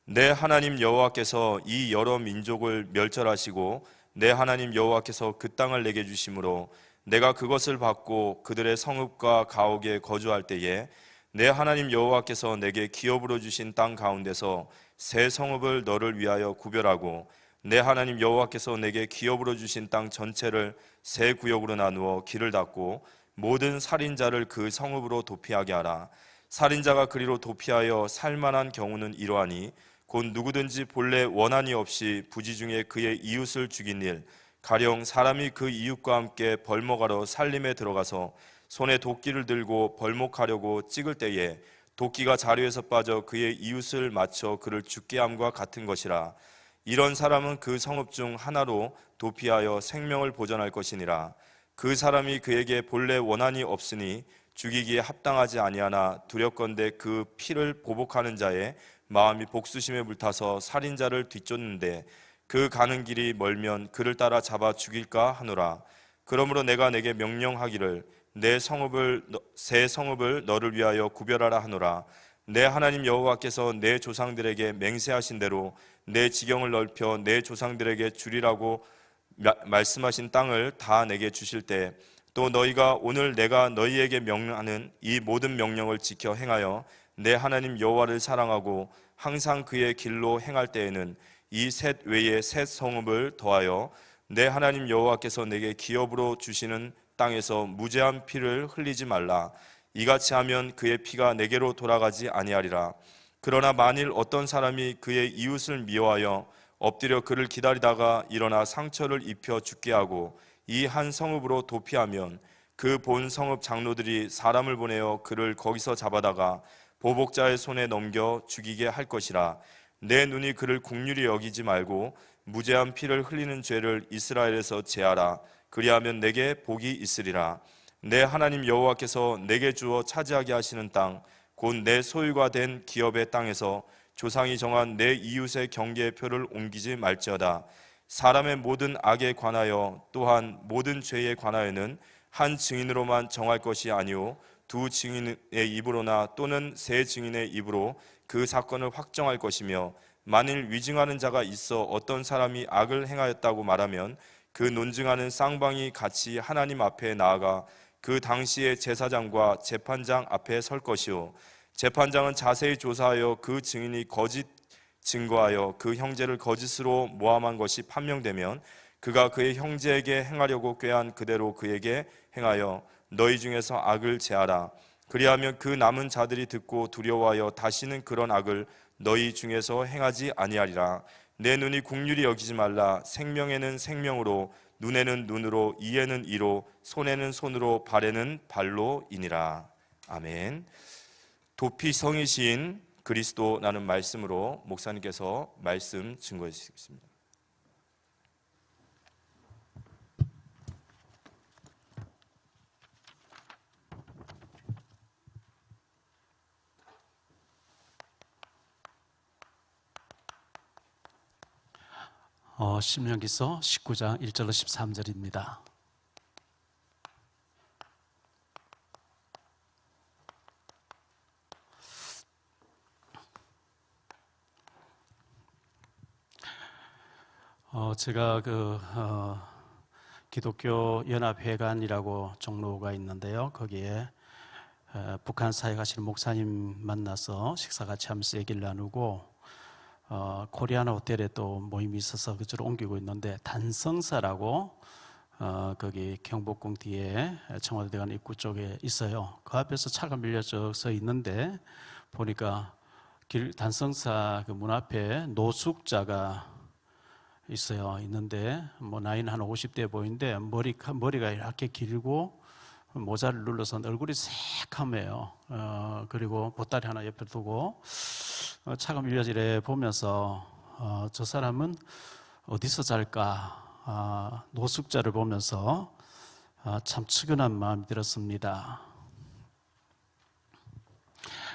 내 하나님 여호와께서 이 여러 민족을 멸절하시고 내 하나님 여호와께서 그 땅을 내게 주심으로 내가 그것을 받고 그들의 성읍과 가옥에 거주할 때에 내 하나님 여호와께서 내게 기업으로 주신 땅 가운데서 새 성읍을 너를 위하여 구별하고 내 하나님 여호와께서 내게 기업으로 주신 땅 전체를 새 구역으로 나누어 길을 닫고 모든 살인자를 그 성읍으로 도피하게 하라. 살인자가 그리로 도피하여 살만한 경우는 이러하니 곧 누구든지 본래 원한이 없이 부지중에 그의 이웃을 죽인 일, 가령 사람이 그 이웃과 함께 벌목하러 살림에 들어가서 손에 도끼를 들고 벌목하려고 찍을 때에 도끼가 자루에서 빠져 그의 이웃을 맞춰 그를 죽게 함과 같은 것이라. 이런 사람은 그 성읍 중 하나로 도피하여 생명을 보전할 것이니라. 그 사람이 그에게 본래 원한이 없으니 죽이기에 합당하지 아니하나 두렵건대 그 피를 보복하는 자의 마음이 복수심에 불타서 살인자를 뒤쫓는데 그 가는 길이 멀면 그를 따라 잡아 죽일까 하노라. 그러므로 내가 내게 명령하기를 새 성읍을 너를 위하여 구별하라 하노라. 내 하나님 여호와께서 내 조상들에게 맹세하신 대로 내 지경을 넓혀 내 조상들에게 주리라고 말씀하신 땅을 다 내게 주실 때 또 너희가 오늘 내가 너희에게 명하는 이 모든 명령을 지켜 행하여 내 하나님 여호와를 사랑하고 항상 그의 길로 행할 때에는 이 셋 외에 셋 성읍을 더하여 내 하나님 여호와께서 내게 기업으로 주시는 땅에서 무죄한 피를 흘리지 말라. 이같이 하면 그의 피가 내게로 돌아가지 아니하리라. 그러나 만일 어떤 사람이 그의 이웃을 미워하여 엎드려 그를 기다리다가 일어나 상처를 입혀 죽게 하고 이 한 성읍으로 도피하면 그 본 성읍 장로들이 사람을 보내어 그를 거기서 잡아다가 보복자의 손에 넘겨 죽이게 할 것이라. 내 눈이 그를 긍휼히 여기지 말고 무죄한 피를 흘리는 죄를 이스라엘에서 제하라. 그리하면 내게 복이 있으리라. 내 하나님 여호와께서 내게 주어 차지하게 하시는 땅 곧 내 소유가 된 기업의 땅에서 조상이 정한 내 이웃의 경계의 표를 옮기지 말지어다. 사람의 모든 악에 관하여 또한 모든 죄에 관하여는 한 증인으로만 정할 것이 아니오 두 증인의 입으로나 또는 세 증인의 입으로 그 사건을 확정할 것이며 만일 위증하는 자가 있어 어떤 사람이 악을 행하였다고 말하면 그 논증하는 쌍방이 같이 하나님 앞에 나아가 그 당시의 제사장과 재판장 앞에 설 것이요 재판장은 자세히 조사하여 그 증인이 거짓 증거하여 그 형제를 거짓으로 모함한 것이 판명되면 그가 그의 형제에게 행하려고 꾀한 그대로 그에게 행하여 너희 중에서 악을 제하라. 그리하면 그 남은 자들이 듣고 두려워하여 다시는 그런 악을 너희 중에서 행하지 아니하리라. 내 눈이 긍휼히 여기지 말라. 생명에는 생명으로 눈에는 눈으로 이에는 이로 손에는 손으로 발에는 발로이니라. 아멘. 도피성이신 그리스도라는 말씀으로 목사님께서 말씀 증거해 주시겠습니다. 신명기서 19장 1절로 13절입니다. 제가 기독교 연합회관이라고 종로가 있는데요. 거기에 북한 사회 가시는 목사님 만나서 식사 같이 하면서 얘기를 나누고 코리아나 호텔에 또 모임이 있어서 그쪽으로 옮기고 있는데 단성사라고 거기 경복궁 뒤에 청와대관 입구 쪽에 있어요. 그 앞에서 차가 밀려서 있는데 보니까 단성사 그 문 앞에 노숙자가 있어요. 있는데 뭐 나이는 한 50대 보이는데 머리가 이렇게 길고 모자를 눌러서 얼굴이 새카매요. 그리고 보따리 하나 옆에 두고 차가 밀려지래 보면서 저 사람은 어디서 잘까 노숙자를 보면서 참 측은한 마음이 들었습니다.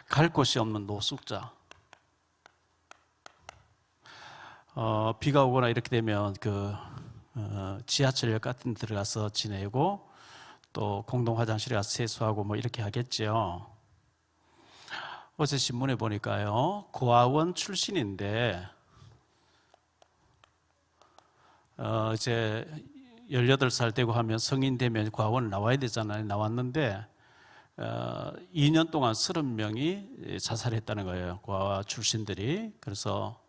갈 곳이 없는 노숙자. 비가 오거나 이렇게 되면 지하철역 같은 데 들어가서 지내고 또 공동 화장실에 가서 세수하고 뭐 이렇게 하겠죠. 어제 신문에 보니까요, 고아원 출신인데 이제 18살 되고 하면 성인 되면 고아원 나와야 되잖아요. 나왔는데 2년 동안 30명이 자살했다는 거예요. 고아 출신들이. 그래서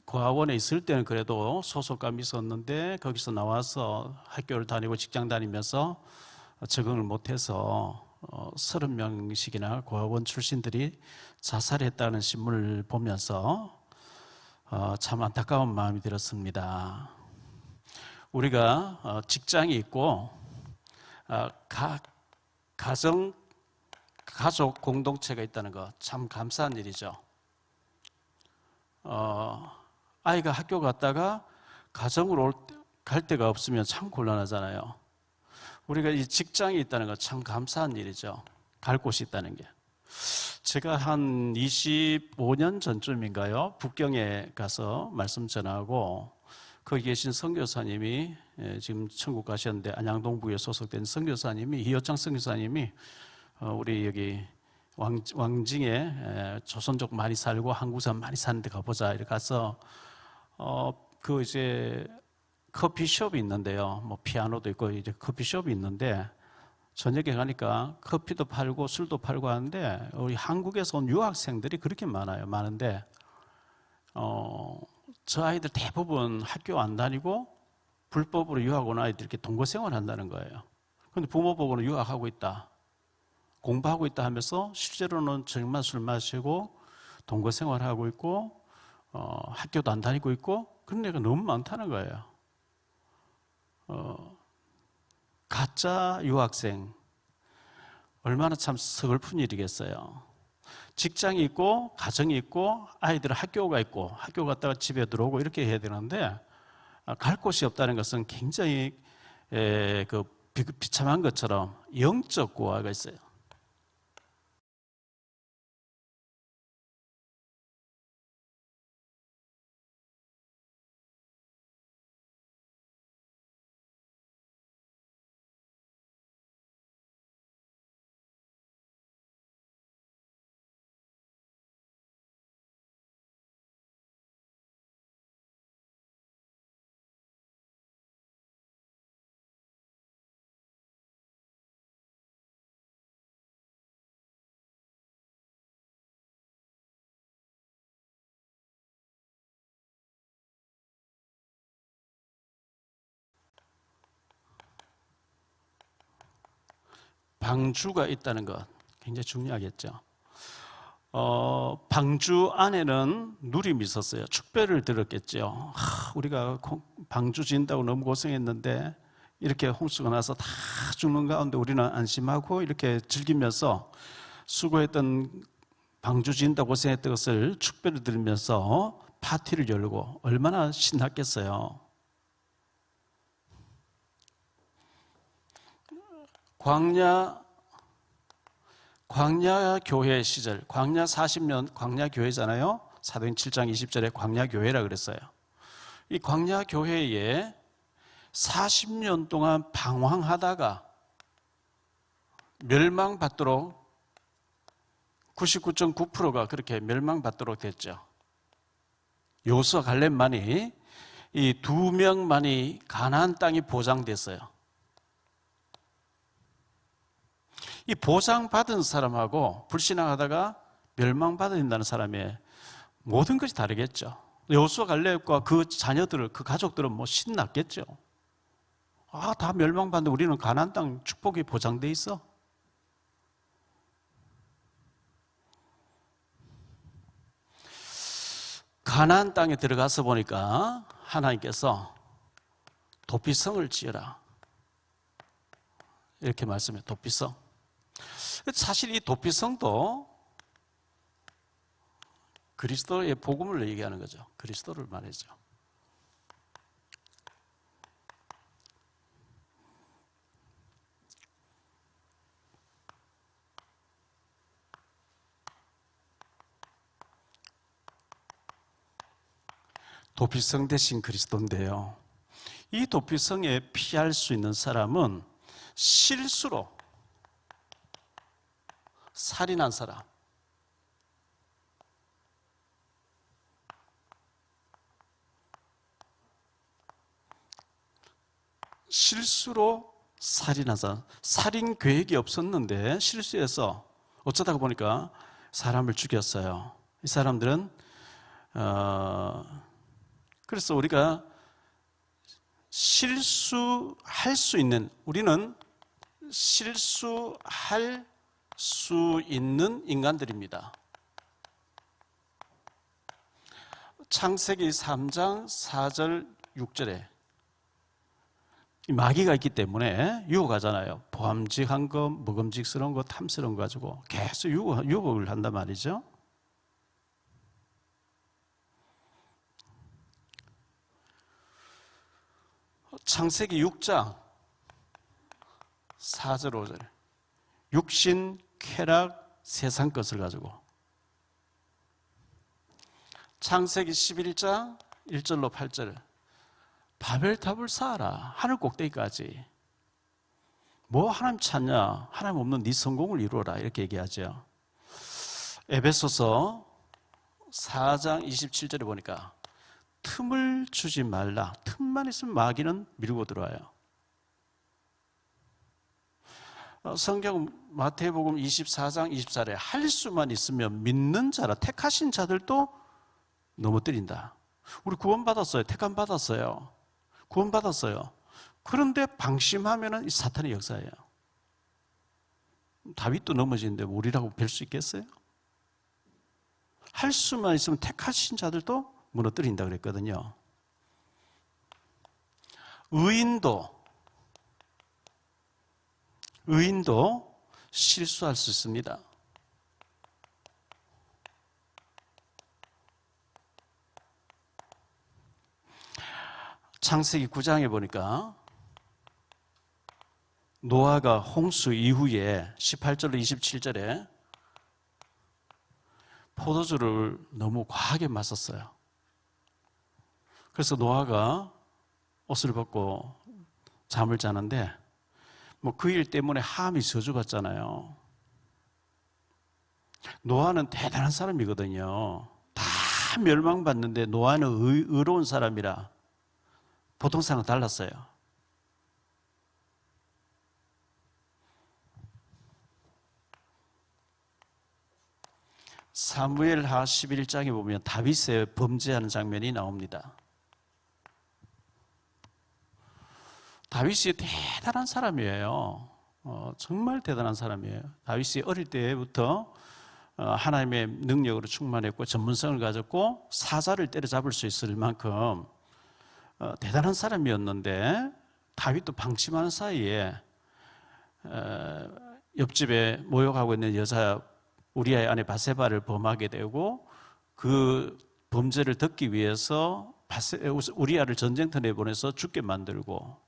고아원에 있을 때는 그래도 소속감이 있었는데 거기서 나와서 학교를 다니고 직장 다니면서 적응을 못해서 30명씩이나 고아원 출신들이 자살했다는 신문을 보면서 참 안타까운 마음이 들었습니다. 우리가 직장이 있고 가족 공동체가 있다는 거 참 감사한 일이죠. 아이가 학교 갔다가 가정으로 갈 데가 없으면 참 곤란하잖아요. 우리가 이 직장이 있다는 거 참 감사한 일이죠. 갈 곳이 있다는 게. 제가 한 25년 전쯤인가요? 북경에 가서 말씀 전하고 거기 계신 선교사님이 지금 천국 가셨는데 안양동부에 소속된 선교사님이 이효창 선교사님이 우리 여기 왕징에 조선족 많이 살고 한국 사람 많이 사는데 가보자 이렇게 가서 그 이제 커피숍이 있는데요. 뭐 피아노도 있고 이제 커피숍이 있는데 저녁에 가니까 커피도 팔고 술도 팔고 하는데 우리 한국에서 온 유학생들이 그렇게 많은데 저 아이들 대부분 학교 안 다니고 불법으로 유학 온 아이들 이렇게 동거 생활한다는 거예요. 근데 부모 보고는 유학하고 있다, 공부하고 있다 하면서 실제로는 저녁만 술 마시고 동거 생활하고 있고 학교도 안 다니고 있고 그런 애가 너무 많다는 거예요. 가짜 유학생 얼마나 참 서글픈 일이겠어요. 직장이 있고 가정이 있고 아이들 학교가 있고 학교 갔다가 집에 들어오고 이렇게 해야 되는데 갈 곳이 없다는 것은 굉장히 그 비참한 것처럼 영적 고아가 있어요. 방주가 있다는 것 굉장히 중요하겠죠. 방주 안에는 누림이 있었어요. 축배를 들었겠죠. 우리가 방주 진다고 너무 고생했는데 이렇게 홍수가 나서 다 죽는 가운데 우리는 안심하고 이렇게 즐기면서 수고했던 방주 진다고 고생했던 것을 축배를 들으면서 파티를 열고 얼마나 신났겠어요. 광야 교회 시절, 광야 40년 광야 교회잖아요. 사도행 7장 20절에 광야 교회라 그랬어요. 이 광야 교회에 40년 동안 방황하다가 멸망받도록 99.9%가 그렇게 멸망받도록 됐죠. 여호수아 갈렙만이 이 2명만이 가나안 땅이 보장됐어요. 이 보장받은 사람하고 불신앙하다가 멸망받는다는 사람의 모든 것이 다르겠죠. 여호수아 갈렙과 그 자녀들, 그 가족들은 뭐 신났겠죠. 다 멸망받는데 우리는 가나안 땅 축복이 보장돼 있어. 가나안 땅에 들어가서 보니까 하나님께서 도피성을 지어라 이렇게 말씀해요. 도피성. 사실 이 도피성도 그리스도의 복음을 얘기하는 거죠. 그리스도를 말하죠. 도피성 대신 그리스도인데요. 이 도피성에 피할 수 있는 사람은 실수로 살인한 사람, 실수로 살인하자. 살인 계획이 없었는데 실수해서 어쩌다가 보니까 사람을 죽였어요. 이 사람들은 그래서 우리가 실수할 수 있는, 우리는 실수할 수 있는 인간들입니다. 창세기 3장 4절 6절에 마귀가 있기 때문에 유혹하잖아요. 보암직한 거, 먹음직스러운 거, 탐스러운 거 가지고 계속 유혹을 한단 말이죠. 창세기 6장 4절 5절 육신, 쾌락, 세상 것을 가지고. 창세기 11장 1절로 8절 바벨탑을 쌓아라. 하늘 꼭대기까지. 뭐 하나님 찾냐? 하나님 없는 네 성공을 이루어라. 이렇게 얘기하죠. 에베소서 4장 27절에 보니까 틈을 주지 말라. 틈만 있으면 마귀는 밀고 들어와요. 성경 마태복음 24장 24절에 할 수만 있으면 믿는 자라, 택하신 자들도 넘어뜨린다. 우리 구원받았어요. 택함 받았어요. 구원받았어요. 그런데 방심하면 이 사탄의 역사예요. 다윗도 넘어지는데 우리라고 뵐 수 있겠어요? 할 수만 있으면 택하신 자들도 무너뜨린다 그랬거든요. 의인도 실수할 수 있습니다. 창세기 9장에 보니까 노아가 홍수 이후에 18절로 27절에 포도주를 너무 과하게 마셨어요. 그래서 노아가 옷을 벗고 잠을 자는데 뭐 그 일 때문에 함이 저주받잖아요. 노아는 대단한 사람이거든요. 다 멸망받는데 노아는 의로운 사람이라 보통 사람과 달랐어요. 사무엘하 11장에 보면 다윗의 범죄하는 장면이 나옵니다. 다윗이 대단한 사람이에요. 정말 대단한 사람이에요. 다윗이 어릴 때부터 하나님의 능력으로 충만했고 전문성을 가졌고 사자를 때려잡을 수 있을 만큼 대단한 사람이었는데 다윗도 방심하는 사이에 옆집에 모욕하고 있는 여자 우리아의 아내 바세바를 범하게 되고 그 범죄를 덮기 위해서 우리아를 전쟁터 내보내서 죽게 만들고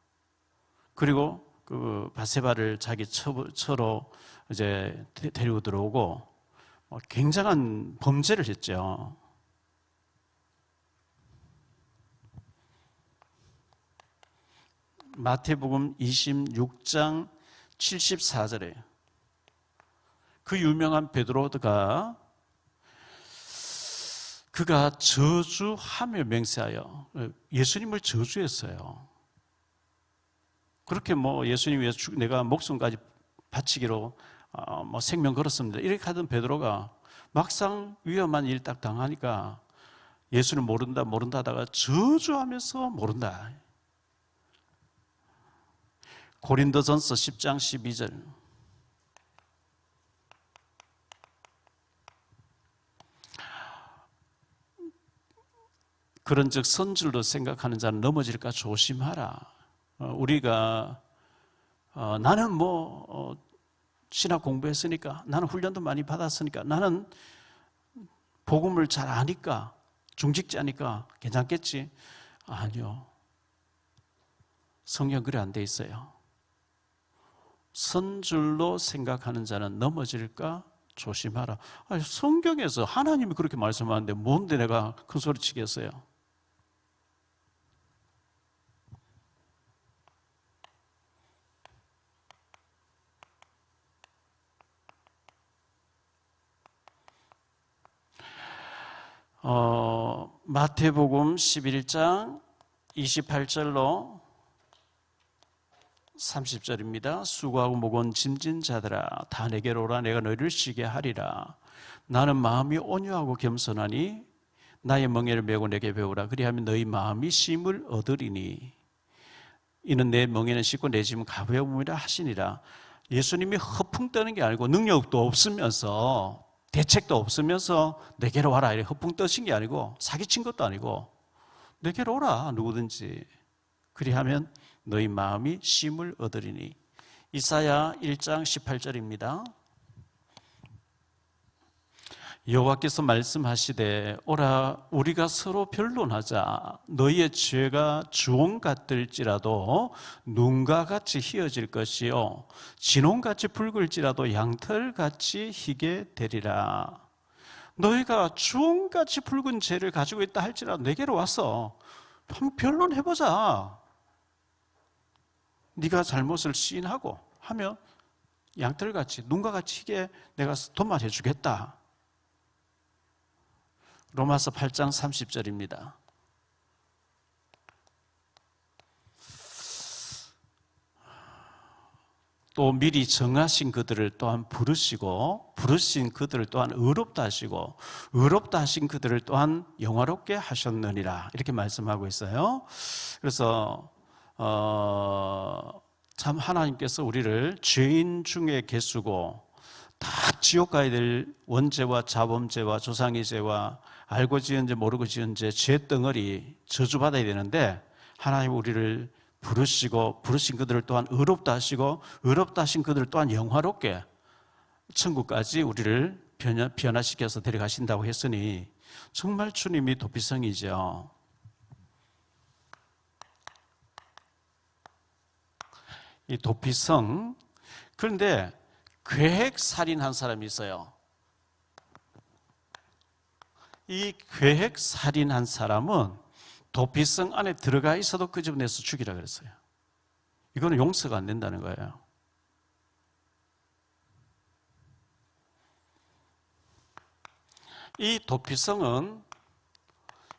그리고 그 바세바를 자기 처로 이제 데리고 들어오고 굉장한 범죄를 했죠. 마태복음 26장 74절에 그 유명한 베드로가 그가 저주하며 맹세하여 예수님을 저주했어요. 그렇게 뭐 예수님 위해서 내가 목숨까지 바치기로 뭐 생명 걸었습니다. 이렇게 하던 베드로가 막상 위험한 일 딱 당하니까 예수를 모른다 하다가 저주하면서 모른다. 고린도전서 10장 12절 그런즉 선줄로 생각하는 자는 넘어질까 조심하라. 우리가 나는 뭐 신학 공부했으니까 나는 훈련도 많이 받았으니까 나는 복음을 잘 아니까 중직자니까 괜찮겠지. 아니요. 성경 그래 안 돼 있어요. 선줄로 생각하는 자는 넘어질까 조심하라. 아니, 성경에서 하나님이 그렇게 말씀하는데 뭔데 내가 큰 소리 치겠어요? 마태복음 11장 28절로 30절입니다. 수고하고 무거운 짐진 자들아 다 내게로 오라. 내가 너희를 쉬게 하리라. 나는 마음이 온유하고 겸손하니 나의 멍에를 메고 내게 배우라. 그리하면 너희 마음이 쉼을 얻으리니 이는 내 멍에는 씻고 내 짐은 가벼움이라 하시니라. 예수님이 허풍 떠는 게 아니고 능력도 없으면서 대책도 없으면서 내게로 와라 이렇게 허풍 떠신 게 아니고 사기친 것도 아니고 내게로 오라 누구든지. 그리하면 너희 마음이 쉼을 얻으리니. 이사야 1장 18절입니다. 여호와께서 말씀하시되 오라 우리가 서로 변론하자. 너희의 죄가 주홍 같을지라도 눈과 같이 희어질 것이요 진홍같이 붉을지라도 양털같이 희게 되리라. 너희가 주홍같이 붉은 죄를 가지고 있다 할지라도 내게로 와서 한번 변론해보자. 네가 잘못을 시인하고 하면 양털같이 눈과 같이 희게 내가 도말해 주겠다. 로마서 8장 30절입니다. 또 미리 정하신 그들을 또한 부르시고 부르신 그들을 또한 의롭다 하시고 의롭다 하신 그들을 또한 영화롭게 하셨느니라. 이렇게 말씀하고 있어요. 그래서 참 하나님께서 우리를 죄인 중에 계수고 다 지옥 가야 될 원죄와 자범죄와 조상의 죄와 알고 지은 죄 모르고 지은 죄 덩어리 저주받아야 되는데 하나님 우리를 부르시고 부르신 그들을 또한 의롭다 하시고 의롭다 하신 그들을 또한 영화롭게 천국까지 우리를 변화시켜서 데려가신다고 했으니 정말 주님이 도피성이죠. 이 도피성. 그런데 계획살인한 사람이 있어요. 이 계획살인한 사람은 도피성 안에 들어가 있어도 끄집어내서 죽이라 그랬어요. 이거는 용서가 안 된다는 거예요. 이 도피성은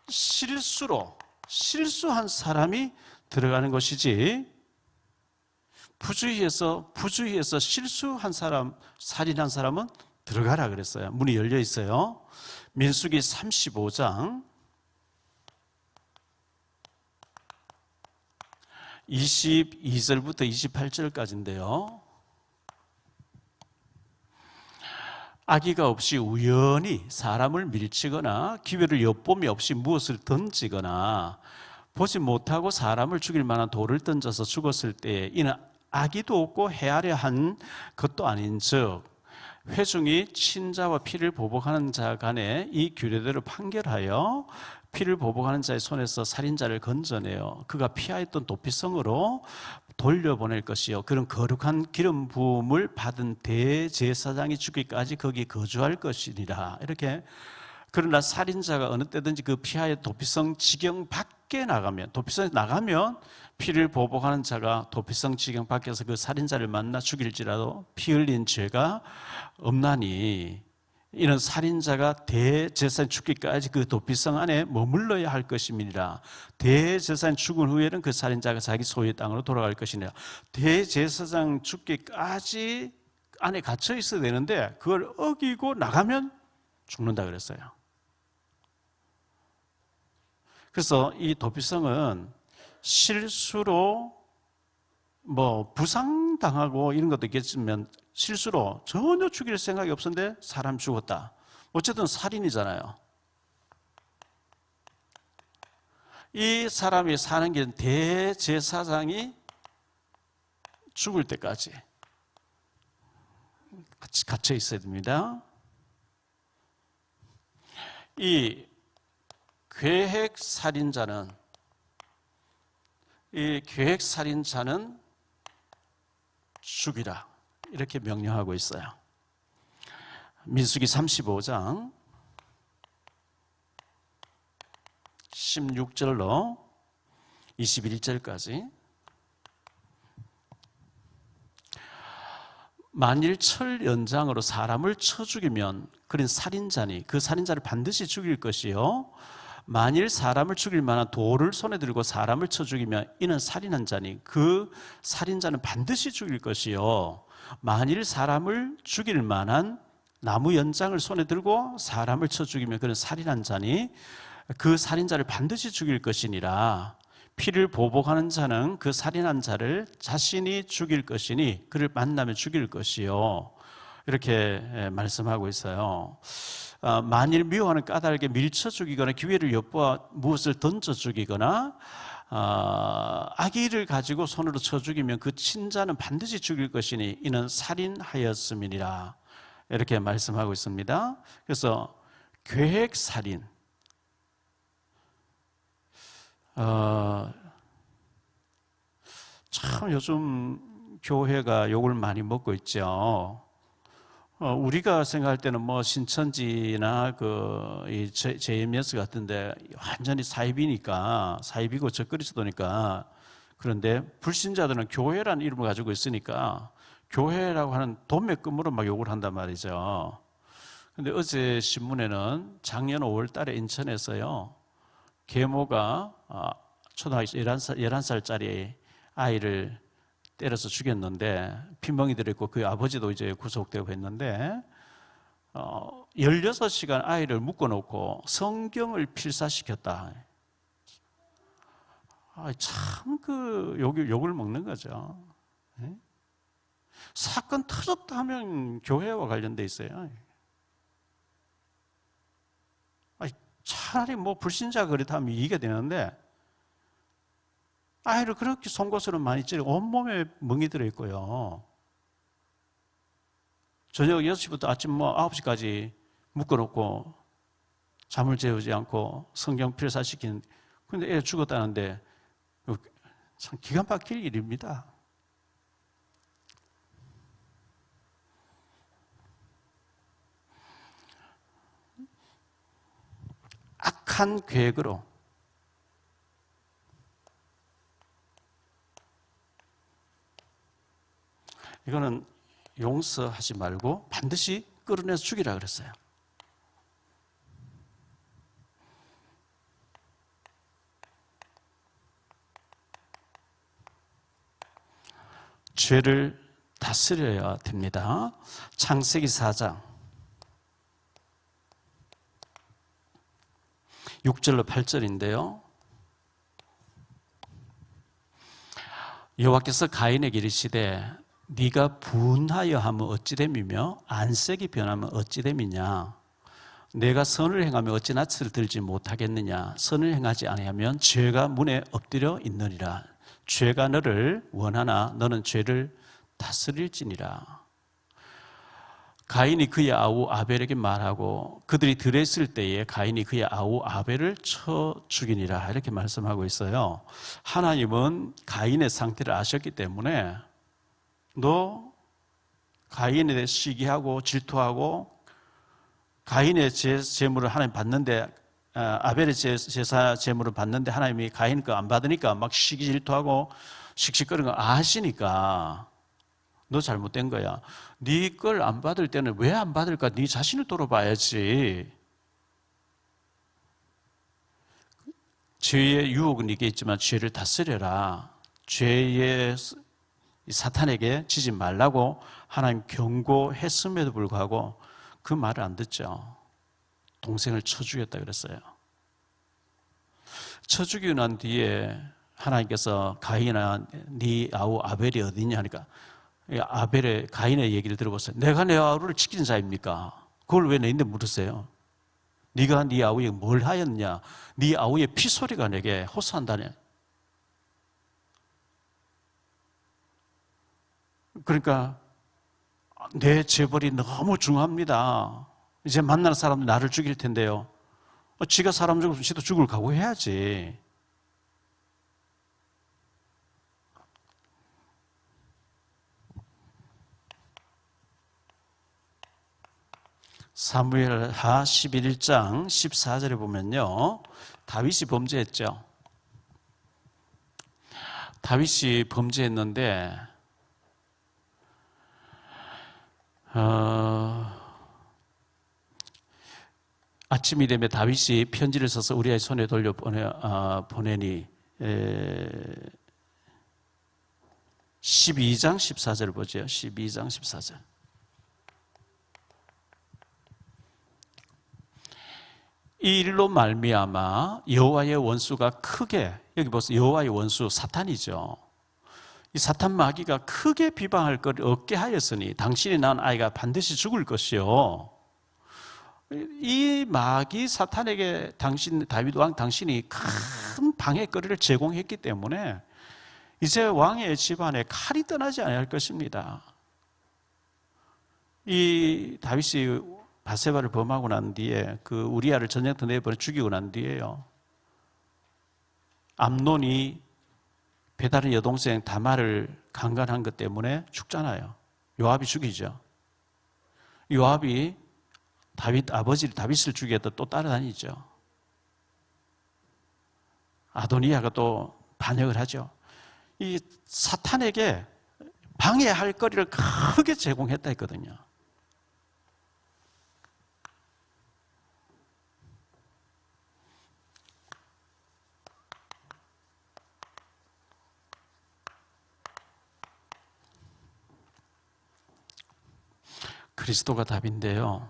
실수한 사람이 들어가는 것이지 부주의해서 실수한 사람, 살인한 사람은 들어가라 그랬어요. 문이 열려 있어요. 민수기 35장 22절부터 28절까지인데요. 악의가 없이 우연히 사람을 밀치거나 기회를 엿봄이 없이 무엇을 던지거나 보지 못하고 사람을 죽일 만한 돌을 던져서 죽었을 때 이는 악의도 없고 헤아려 한 것도 아닌즉 회중이 친자와 피를 보복하는 자 간에 이 규례대로 판결하여 피를 보복하는 자의 손에서 살인자를 건져내어 그가 피하였던 도피성으로 돌려보낼 것이요 그런 거룩한 기름 부음을 받은 대제사장이 죽기까지 거기 거주할 것이니라. 이렇게. 그러나 살인자가 어느 때든지 그 피하여 도피성 지경 밖에 나가면, 도피성에 나가면 피를 보복하는 자가 도피성 지경 밖에서 그 살인자를 만나 죽일지라도 피 흘린 죄가 없나니 이는 살인자가 대제사장 죽기까지 그 도피성 안에 머물러야 할 것임이니라. 대제사장 죽은 후에는 그 살인자가 자기 소유의 땅으로 돌아갈 것이니라. 대제사장 죽기까지 안에 갇혀 있어야 되는데 그걸 어기고 나가면 죽는다 그랬어요. 그래서 이 도피성은 실수로 부상당하고 이런 것도 있겠지만 실수로 전혀 죽일 생각이 없었는데 사람 죽었다. 어쨌든 살인이잖아요. 이 사람이 사는 게 대제사장이 죽을 때까지 같이 갇혀 있어야 됩니다. 이 계획살인자는 죽이라 이렇게 명령하고 있어요. 민수기 35장 16절로 21절까지 만일 철 연장으로 사람을 쳐 죽이면 그는 살인자니 그 살인자를 반드시 죽일 것이요 만일 사람을 죽일 만한 돌을 손에 들고 사람을 쳐 죽이면 이는 살인한 자니 그 살인자는 반드시 죽일 것이요 만일 사람을 죽일 만한 나무 연장을 손에 들고 사람을 쳐 죽이면 그는 살인한 자니 그 살인자를 반드시 죽일 것이니라. 피를 보복하는 자는 그 살인한 자를 자신이 죽일 것이니 그를 만나면 죽일 것이요. 이렇게 말씀하고 있어요. 만일 미워하는 까닭에 밀쳐 죽이거나 기회를 엿보아 무엇을 던져 죽이거나 아기를 가지고 손으로 쳐 죽이면 그 친자는 반드시 죽일 것이니 이는 살인하였음이니라. 이렇게 말씀하고 있습니다. 그래서 계획살인, 참 요즘 교회가 욕을 많이 먹고 있죠. 우리가 생각할 때는 뭐 신천지나 이 JMS 같은데 완전히 사입이니까, 사입이고 적그리스도니까. 그런데 불신자들은 교회라는 이름을 가지고 있으니까 교회라고 하는 도매금으로 막 욕을 한단 말이죠. 근데 어제 신문에는 작년 5월 달에 인천에서요, 계모가 초등학교 11살짜리 아이를 때려서 죽였는데 핀멍이 들어있고 그 아버지도 이제 구속되고 했는데 16시간 아이를 묶어놓고 성경을 필사시켰다. 참 욕을 먹는 거죠. 사건 터졌다 하면 교회와 관련돼 있어요. 차라리 뭐 불신자가 그렇다 하면 이해가 되는데 아이를 그렇게 송곳으로 많이 찌르고 온몸에 멍이 들어있고요. 저녁 6시부터 아침 9시까지 묶어놓고 잠을 재우지 않고 성경 필사시킨, 근데 애 죽었다는데 참 기가 막힐 일입니다. 악한 계획으로 이거는 용서하지 말고 반드시 끌어내서 죽이라 그랬어요. 죄를 다스려야 됩니다. 창세기 4장 6절로 8절인데요. 여호와께서 가인에게 이르시되 네가 분하여 하면 어찌 됨이며 안색이 변하면 어찌 됨이냐. 내가 선을 행하면 어찌 낯을 들지 못하겠느냐. 선을 행하지 아니하면 죄가 문에 엎드려 있느니라. 죄가 너를 원하나 너는 죄를 다스릴지니라. 가인이 그의 아우 아벨에게 말하고 그들이 들에 있을 때에 가인이 그의 아우 아벨을 쳐 죽이니라. 이렇게 말씀하고 있어요. 하나님은 가인의 상태를 아셨기 때문에 너 가인에 대해 시기하고 질투하고 가인의 제물을 하나님 받는데 아벨의 제사 제물을 받는데 하나님이 가인 거 안 받으니까 막 시기 질투하고 씩씩거리는 거 아시니까 너 잘못된 거야. 네 걸 안 받을 때는 왜 안 받을까? 네 자신을 돌아봐야지. 죄의 유혹은 네게 있지만 죄를 다스려라. 죄의 사탄에게 지지 말라고 하나님 경고했음에도 불구하고 그 말을 안 듣죠. 동생을 쳐 죽였다 그랬어요. 쳐 죽이고 난 뒤에 하나님께서 가인아 네 아우 아벨이 어디냐 하니까 가인의 얘기를 들어보세요. 내가 내 아우를 지키는 자입니까? 그걸 왜 내인데 물으세요? 네가 네 아우에게 뭘 하였냐? 네 아우의 피소리가 내게 호소한다네. 그러니까 내 재벌이 너무 중요합니다. 이제 만나는 사람들 나를 죽일 텐데요. 지가 사람 죽으면 지도 죽을 각오해야지. 사무엘하 11장 14절에 보면요, 다윗이 범죄했죠. 다윗이 범죄했는데 아침이 되면 다윗이 편지를 써서 우리의 손에 돌려 보내니 12장 14절 보죠. 12장 14절. 이 일로 말미암아 여호와의 원수가 크게, 여기 보세요. 여호와의 원수 사탄이죠. 이 사탄 마귀가 크게 비방할 것을 얻게 하였으니 당신이 낳은 아이가 반드시 죽을 것이요. 이 마귀 사탄에게 다윗 왕 당신이 큰 방해거리를 제공했기 때문에 이제 왕의 집안에 칼이 떠나지 않을 것입니다. 이 다윗이 바세바를 범하고 난 뒤에 그 우리아를 전쟁터 내버려 죽이고 난 뒤에요, 암논이 배다른 여동생 다말을 강간한 것 때문에 죽잖아요. 요압이 죽이죠. 요압이 다윗을 죽이겠다 또 따라다니죠. 아도니아가 또 반역을 하죠. 이 사탄에게 방해할 거리를 크게 제공했다 했거든요. 그리스도가 답인데요.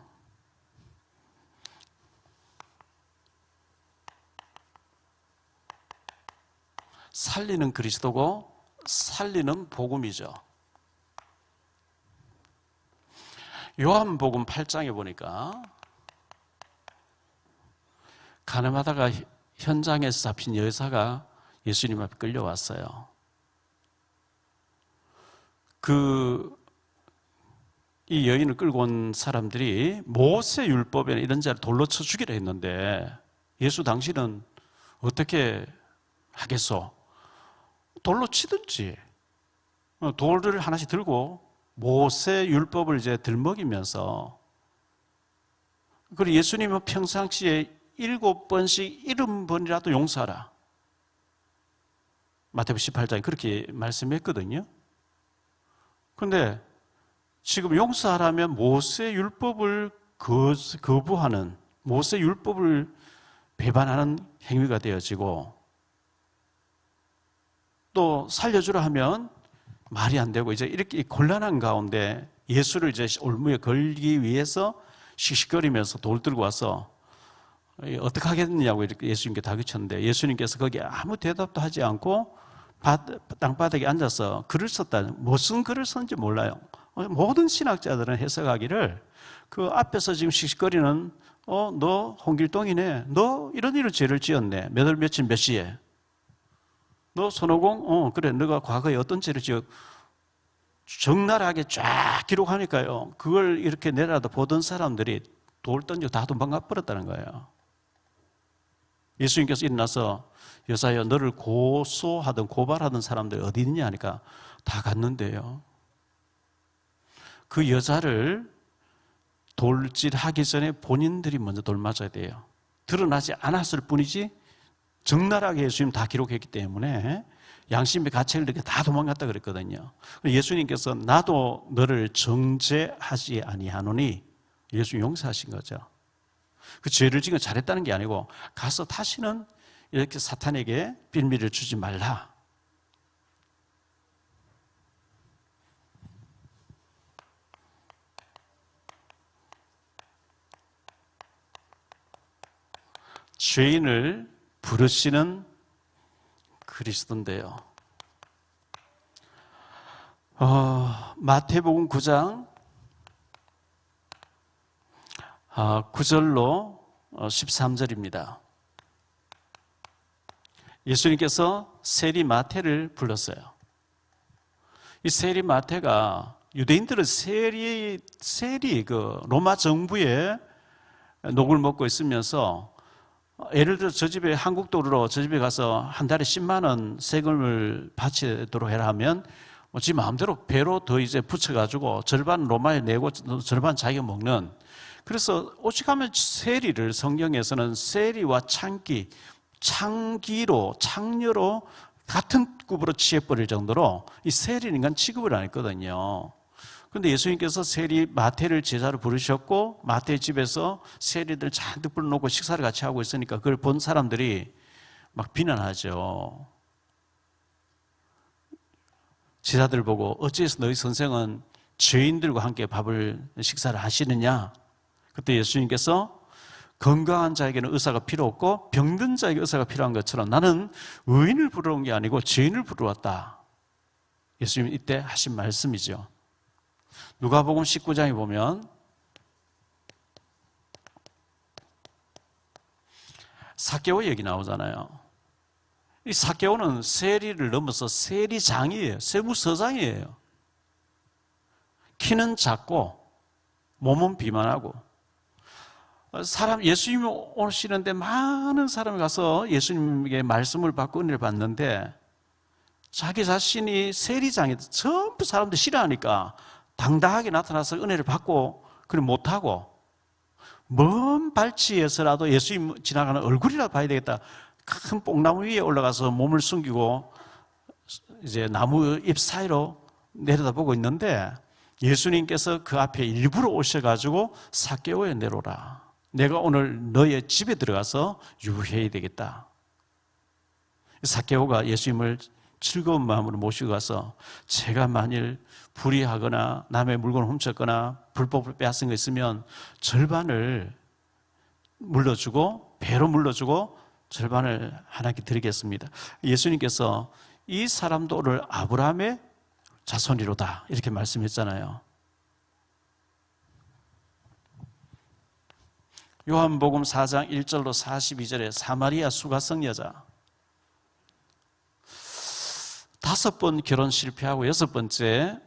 살리는 그리스도고 살리는 복음이죠. 요한복음 8장에 보니까 가늠하다가 현장에서 잡힌 여사가 예수님 앞에 끌려왔어요. 이 여인을 끌고 온 사람들이 모세 율법에 이런 자를 돌로 쳐 죽이려 했는데 예수 당신은 어떻게 하겠소? 돌로 치든지. 돌을 하나씩 들고 모세 율법을 이제 들먹이면서, 그리고 예수님은 평상시에 7번씩 70번이라도 용서하라. 마태복음 18장에 그렇게 말씀했거든요. 그런데 지금 용서하라면 모세 율법을 거부하는, 모세 율법을 배반하는 행위가 되어지고, 또 살려주라 하면 말이 안 되고, 이제 이렇게 곤란한 가운데 예수를 이제 올무에 걸기 위해서 씩씩거리면서 돌 들고 와서 어떻게 하겠느냐고 이렇게 예수님께 다그쳤는데, 예수님께서 거기에 아무 대답도 하지 않고 땅바닥에 앉아서 글을 썼다. 무슨 글을 썼는지 몰라요. 모든 신학자들은 해석하기를 그 앞에서 지금 씩씩거리는 너 홍길동이네, 너 이런 죄를 지었네, 몇 월 며칠 몇 시에, 너 손오공 그래 너가 과거에 어떤 죄를 지어, 적나라하게 쫙 기록하니까요, 그걸 이렇게 내려다 보던 사람들이 돌 던지고 다 도망가 버렸다는 거예요. 예수님께서 일어나서 여사여 너를 고소하던 고발하던 사람들이 어디 있냐 하니까 다 갔는데요, 그 여자를 돌질하기 전에 본인들이 먼저 돌 맞아야 돼요. 드러나지 않았을 뿐이지 적나라하게 예수님 다 기록했기 때문에 양심의 가책을 이렇게 다 도망갔다 그랬거든요. 예수님께서 나도 너를 정죄하지 아니하노니, 예수님 용서하신 거죠. 그 죄를 지금 잘했다는 게 아니고 가서 다시는 이렇게 사탄에게 빌미를 주지 말라. 죄인을 부르시는 그리스도인데요. 마태복음 9장 9절로 13절입니다. 예수님께서 세리 마태를 불렀어요. 이 세리 마태가 유대인들은 세리 그 로마 정부의 녹을 먹고 있으면서, 예를 들어 저 집에 한국 돈으로 저 집에 가서 한 달에 10만 원 세금을 바치도록 해라 하면 지 마음대로 배로 더 이제 붙여가지고 절반 로마에 내고 절반 자기가 먹는. 그래서 오직하면 세리를 성경에서는 세리와 창녀로 같은 급으로 취해버릴 정도로 이 세리는 인간 취급을 안 했거든요. 근데 예수님께서 세리 마태를 제자로 부르셨고 마태 집에서 세리들 잔뜩 불러놓고 식사를 같이 하고 있으니까 그걸 본 사람들이 막 비난하죠. 제자들 보고 어찌해서 너희 선생은 죄인들과 함께 식사를 하시느냐? 그때 예수님께서 건강한 자에게는 의사가 필요 없고 병든 자에게 의사가 필요한 것처럼 나는 의인을 부르러 온 게 아니고 죄인을 부르러 왔다. 예수님이 이때 하신 말씀이죠. 누가복음 19장에 보면 삭개오 얘기 나오잖아요. 이 삭개오는 세리를 넘어서 세리장이에요. 세무서장이에요. 키는 작고 몸은 비만하고 예수님이 오시는데 많은 사람이 가서 예수님에게 말씀을 받고 은혜를 받는데 자기 자신이 세리장이 전부 사람들 싫어하니까 당당하게 나타나서 은혜를 받고 그걸 못하고 먼 발치에서라도 예수님 지나가는 얼굴이라도 봐야 되겠다. 큰 뽕나무 위에 올라가서 몸을 숨기고 이제 나무 잎 사이로 내려다보고 있는데 예수님께서 그 앞에 일부러 오셔가지고 삭개오에 내려오라. 내가 오늘 너의 집에 들어가서 유해야 되겠다. 삭개오가 예수님을 즐거운 마음으로 모시고 가서 제가 만일 불의하거나 남의 물건을 훔쳤거나 불법으로 빼앗은 거 있으면 절반을 물러주고 배로 물러주고 절반을 하나님께 드리겠습니다. 예수님께서 이 사람도 오늘 아브라함의 자손이로다 이렇게 말씀했잖아요. 요한복음 4장 1절로 42절에 사마리아 수가성 여자 5번 결혼 실패하고 6번째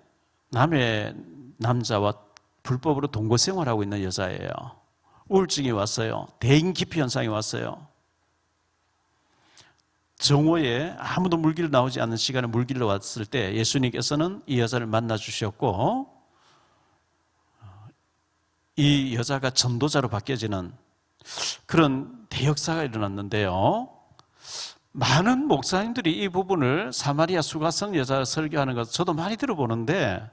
남의 남자와 불법으로 동거 생활하고 있는 여자예요. 우울증이 왔어요. 대인기피 현상이 왔어요. 정오에 아무도 물길로 나오지 않는 시간에 물길로 왔을 때 예수님께서는 이 여자를 만나 주셨고 이 여자가 전도자로 바뀌어지는 그런 대역사가 일어났는데요. 많은 목사님들이 이 부분을 사마리아 수가성 여자 설교하는 것 저도 많이 들어보는데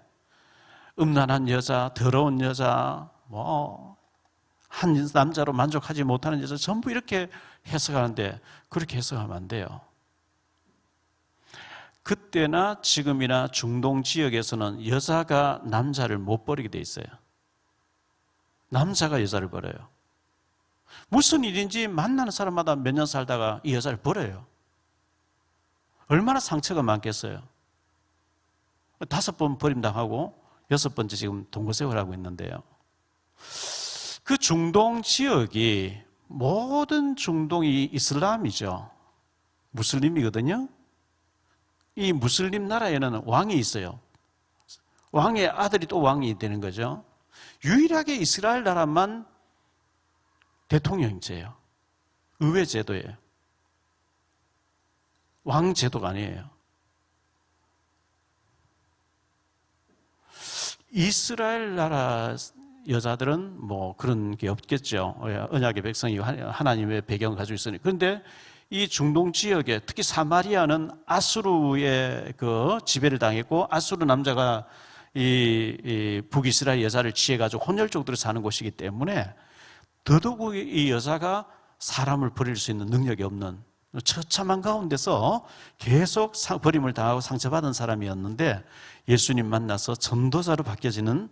음란한 여자, 더러운 여자, 한 남자로 만족하지 못하는 여자 전부 이렇게 해석하는데 그렇게 해석하면 안 돼요. 그때나 지금이나 중동 지역에서는 여자가 남자를 못 버리게 돼 있어요. 남자가 여자를 버려요. 무슨 일인지 만나는 사람마다 몇 년 살다가 이 여자를 버려요. 얼마나 상처가 많겠어요. 5번 버림당하고 6번째 지금 동거생활하고 있는데요. 그 중동 지역이 모든 중동이 이슬람이죠. 무슬림이거든요. 이 무슬림 나라에는 왕이 있어요. 왕의 아들이 또 왕이 되는 거죠. 유일하게 이스라엘 나라만 대통령제예요. 의회 제도예요. 왕 제도가 아니에요. 이스라엘 나라 여자들은 뭐 그런 게 없겠죠. 언약의 백성이 하나님의 배경을 가지고 있으니. 그런데 이 중동 지역에 특히 사마리아는 아수르의 그 지배를 당했고 아수르 남자가 이 북이스라엘 여자를 취해가지고 혼혈족들이 사는 곳이기 때문에 더더욱 이 여자가 사람을 버릴 수 있는 능력이 없는 처참한 가운데서 계속 버림을 당하고 상처받은 사람이었는데 예수님 만나서 전도자로 바뀌어지는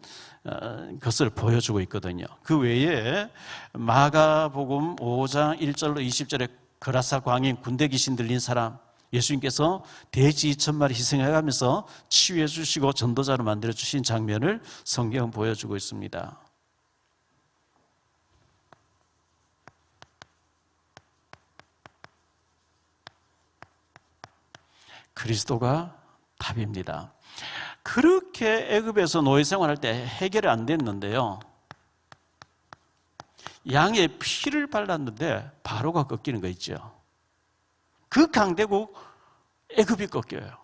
것을 보여주고 있거든요. 그 외에 마가복음 5장 1절로 20절에 거라사 광인 군대 귀신 들린 사람 예수님께서 돼지 2,000마리 희생해가면서 치유해 주시고 전도자로 만들어 주신 장면을 성경은 보여주고 있습니다. 그리스도가 답입니다. 그렇게 애굽에서 노예 생활할 때 해결이 안 됐는데요. 양의 피를 발랐는데 바로가 꺾이는 거 있죠. 그 강대국 애굽이 꺾여요.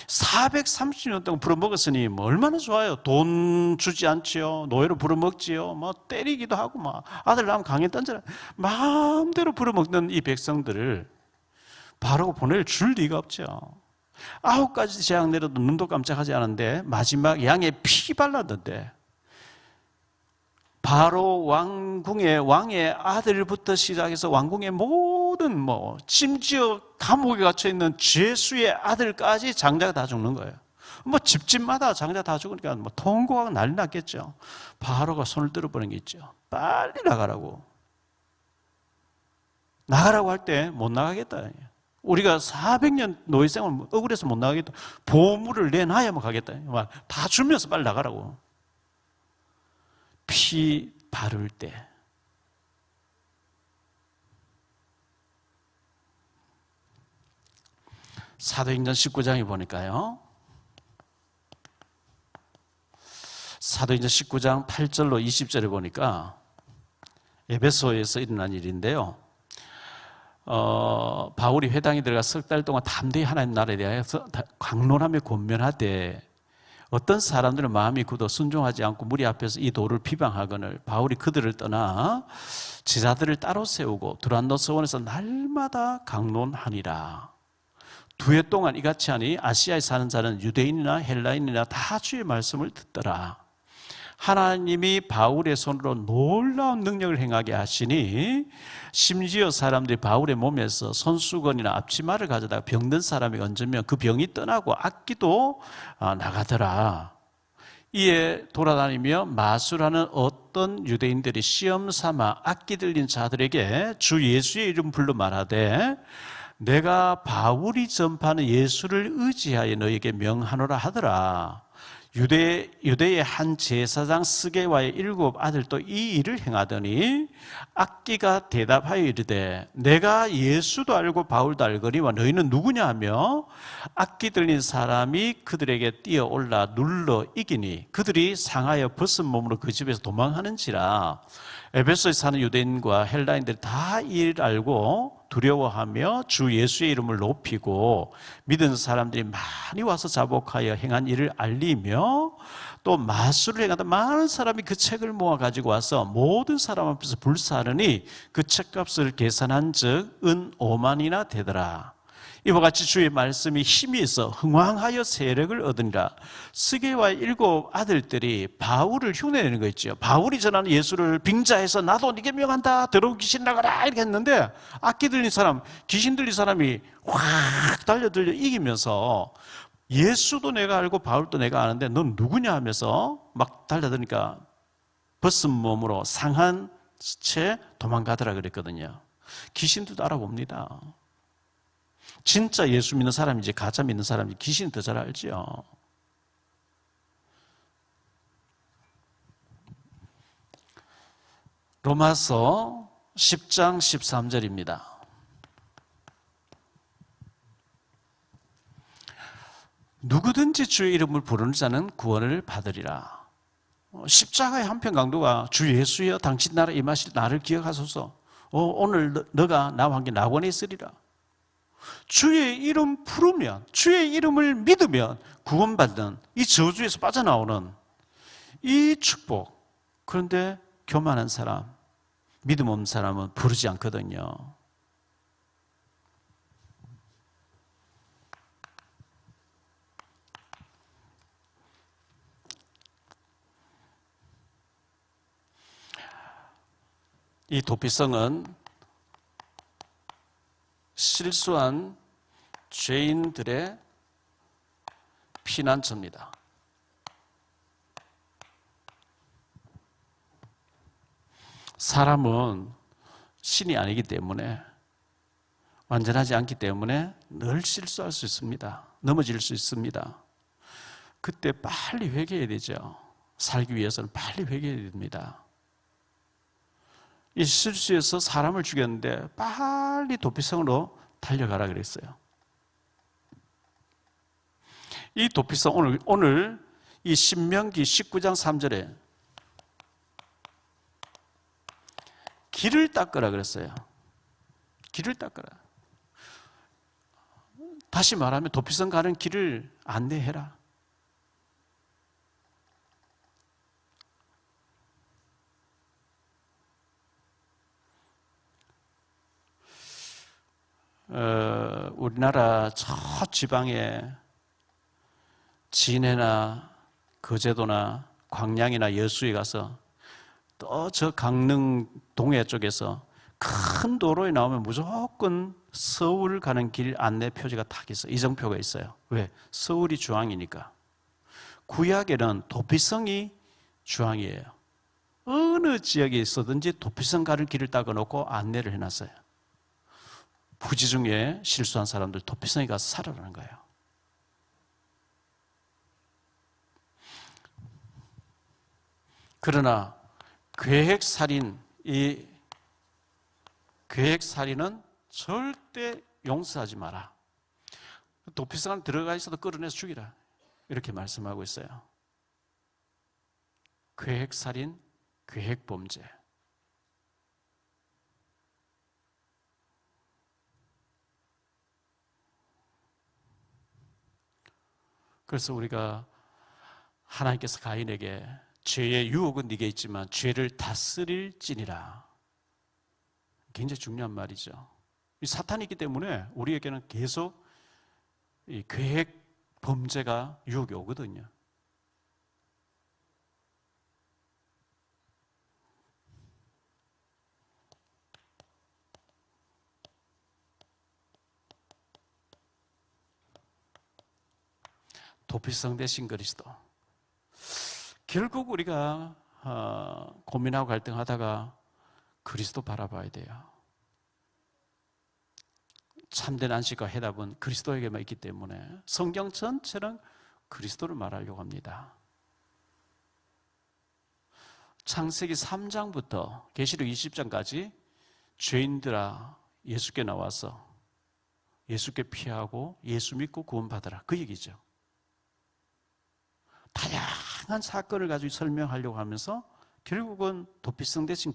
430년 동안 부려먹었으니 뭐 얼마나 좋아요. 돈 주지 않지요. 노예로 부려먹지요. 뭐 때리기도 하고 막 아들 낳으면 강에 던져라. 마음대로 부려먹는 이 백성들을 바로 보낼 줄 리가 없죠. 9가지 재앙 내려도 눈도 깜짝하지 않은데 마지막 양에 피 발랐는데 바로 왕의 아들부터 시작해서 왕궁의 모든 심지어 감옥에 갇혀 있는 죄수의 아들까지 장자가 다 죽는 거예요. 집집마다 장자 다 죽으니까 통곡하고 난리 났겠죠. 바로가 손을 들어버린 게 있죠. 빨리 나가라고. 나가라고 할 때 못 나가겠다. 우리가 400년 노예생활 억울해서 못 나가겠다. 보물을 내놔야만 가겠다. 다 주면서 빨리 나가라고. 피 바를 때 사도행전 19장에 보니까요. 사도행전 19장 8절로 20절에 보니까 에베소에서 일어난 일인데요. 바울이 회당에 들어가 석 달 동안 담대히 하나님 나라에 대해서 강론하며 권면하되 어떤 사람들은 마음이 굳어 순종하지 않고 무리 앞에서 이 도를 비방하거늘 바울이 그들을 떠나 제자들을 따로 세우고 두란노 서원에서 날마다 강론하니라. 2해 동안 이같이 하니 아시아에 사는 자는 유대인이나 헬라인이나 다 주의 말씀을 듣더라. 하나님이 바울의 손으로 놀라운 능력을 행하게 하시니 심지어 사람들이 바울의 몸에서 손수건이나 앞치마를 가져다가 병든 사람이 얹으면 그 병이 떠나고 악기도 나가더라. 이에 돌아다니며 마술하는 어떤 유대인들이 시험 삼아 악기 들린 자들에게 주 예수의 이름 불러 말하되 내가 바울이 전파하는 예수를 의지하여 너에게 명하노라 하더라. 유대의 한 제사장 스게와의 7 아들도 이 일을 행하더니 악기가 대답하여 이르되 내가 예수도 알고 바울도 알거니와 너희는 누구냐 하며 악기 들린 사람이 그들에게 뛰어올라 눌러 이기니 그들이 상하여 벗은 몸으로 그 집에서 도망하는지라. 에베소에 사는 유대인과 헬라인들이 다 이 일을 알고 두려워하며 주 예수의 이름을 높이고 믿은 사람들이 많이 와서 자복하여 행한 일을 알리며 또 마술을 행하다 많은 사람이 그 책을 모아 가지고 와서 모든 사람 앞에서 불사르니 그 책값을 계산한 즉 은 5만이나 되더라. 이와 같이 주의 말씀이 힘이 있어 흥왕하여 세력을 얻으니라. 스게와의 7 아들들이 바울을 흉내내는 거 있죠. 바울이 전하는 예수를 빙자해서 나도 네게 명한다. 더러운 귀신 나가라 이렇게 했는데 악기 들린 사람, 귀신 들린 사람이 확 달려들려 이기면서 예수도 내가 알고 바울도 내가 아는데 넌 누구냐 하면서 막 달려드니까 벗은 몸으로 상한 채 도망가더라 그랬거든요. 귀신도 알아봅니다. 진짜 예수 믿는 사람인지 가짜 믿는 사람인지 귀신이 더 잘 알죠. 로마서 10장 13절입니다. 누구든지 주의 이름을 부르는 자는 구원을 받으리라. 십자가의 한편 강도가 주 예수여 당신 나라 임하실 나를 기억하소서. 오늘 너가 나와 함께 낙원에 있으리라. 주의 이름 부르면 주의 이름을 믿으면 구원받는 이 저주에서 빠져나오는 이 축복. 그런데 교만한 사람, 믿음 없는 사람은 부르지 않거든요. 이 도피성은 실수한 죄인들의 피난처입니다. 사람은 신이 아니기 때문에 완전하지 않기 때문에 늘 실수할 수 있습니다. 넘어질 수 있습니다. 그때 빨리 회개해야 되죠. 살기 위해서는 빨리 회개해야 됩니다. 이 실수에서 사람을 죽였는데 빨리 도피성으로 달려가라 그랬어요. 이 도피성 오늘 이 신명기 19장 3절에 길을 닦으라 그랬어요. 길을 닦으라. 다시 말하면 도피성 가는 길을 안내해라. 우리나라 저 지방에 진해나 거제도나 광양이나 여수에 가서 또 저 강릉 동해 쪽에서 큰 도로에 나오면 무조건 서울 가는 길 안내 표지가 딱 있어요. 이정표가 있어요. 왜? 서울이 중앙이니까. 구약에는 도피성이 중앙이에요. 어느 지역에 있어든지 도피성 가는 길을 닦아 놓고 안내를 해놨어요. 부지 중에 실수한 사람들 도피성에 가서 살아라는 거예요. 그러나 계획살인, 이 계획살인은 절대 용서하지 마라. 도피성 안에 들어가 있어도 끌어내서 죽이라. 이렇게 말씀하고 있어요. 계획살인, 계획범죄. 그래서 우리가 하나님께서 가인에게 죄의 유혹은 네게 있지만 죄를 다스릴지니라. 굉장히 중요한 말이죠. 이 사탄이 있기 때문에 우리에게는 계속 이 계획 범죄가 유혹이 오거든요. 도피성 대신 그리스도. 결국 우리가 고민하고 갈등하다가 그리스도 바라봐야 돼요. 참된 안식과 해답은 그리스도에게만 있기 때문에 성경 전체는 그리스도를 말하려고 합니다. 창세기 3장부터 계시록 20장까지 죄인들아 예수께 나와서 예수께 피하고 예수 믿고 구원받아라, 그 얘기죠. 다양한 사건을 가지고 설명하려고 하면서 결국은 도피성 대신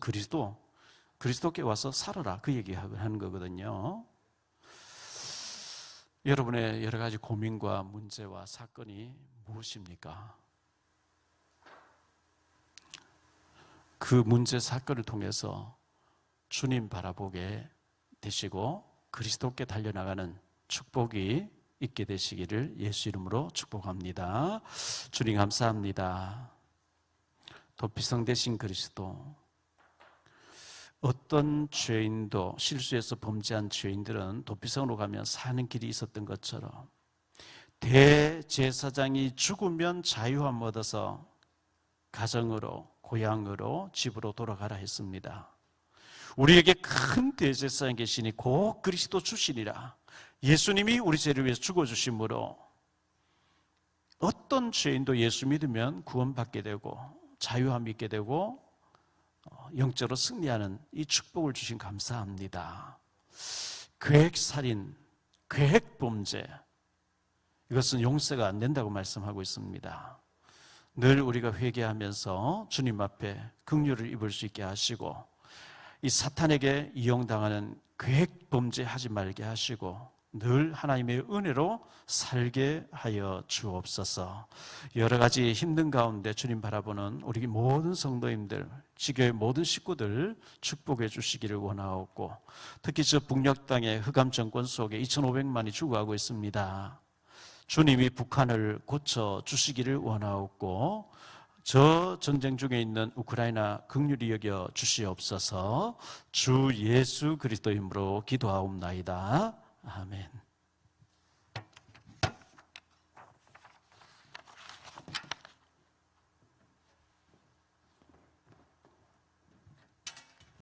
그리스도께 와서 살아라, 그 얘기하는 거거든요. 여러분의 여러 가지 고민과 문제와 사건이 무엇입니까? 그 문제 사건을 통해서 주님 바라보게 되시고 그리스도께 달려나가는 축복이 있게 되시기를 예수 이름으로 축복합니다. 주님 감사합니다. 도피성 대신 그리스도. 어떤 죄인도, 실수해서 범죄한 죄인들은 도피성으로 가면 사는 길이 있었던 것처럼 대제사장이 죽으면 자유함 얻어서 가정으로, 고향으로, 집으로 돌아가라 했습니다. 우리에게 큰 대제사장이 계시니 곧 그리스도 주시니라. 예수님이 우리 죄를 위해서 죽어주심으로 어떤 죄인도 예수 믿으면 구원받게 되고 자유함이 있게 되고 영적으로 승리하는 이 축복을 주신 감사합니다. 계획살인, 계획범죄, 이것은 용서가 안 된다고 말씀하고 있습니다. 늘 우리가 회개하면서 주님 앞에 긍휼을 입을 수 있게 하시고 이 사탄에게 이용당하는 계획범죄 하지 말게 하시고 늘 하나님의 은혜로 살게 하여 주옵소서. 여러 가지 힘든 가운데 주님 바라보는 우리 모든 성도님들, 지교의 모든 식구들 축복해 주시기를 원하옵고, 특히 저 북녘 땅의 흑암 정권 속에 2,500만이 죽어가고 있습니다. 주님이 북한을 고쳐 주시기를 원하옵고, 저 전쟁 중에 있는 우크라이나 긍휼히 여겨 주시옵소서. 주 예수 그리스도 이름으로 기도하옵나이다. 아멘.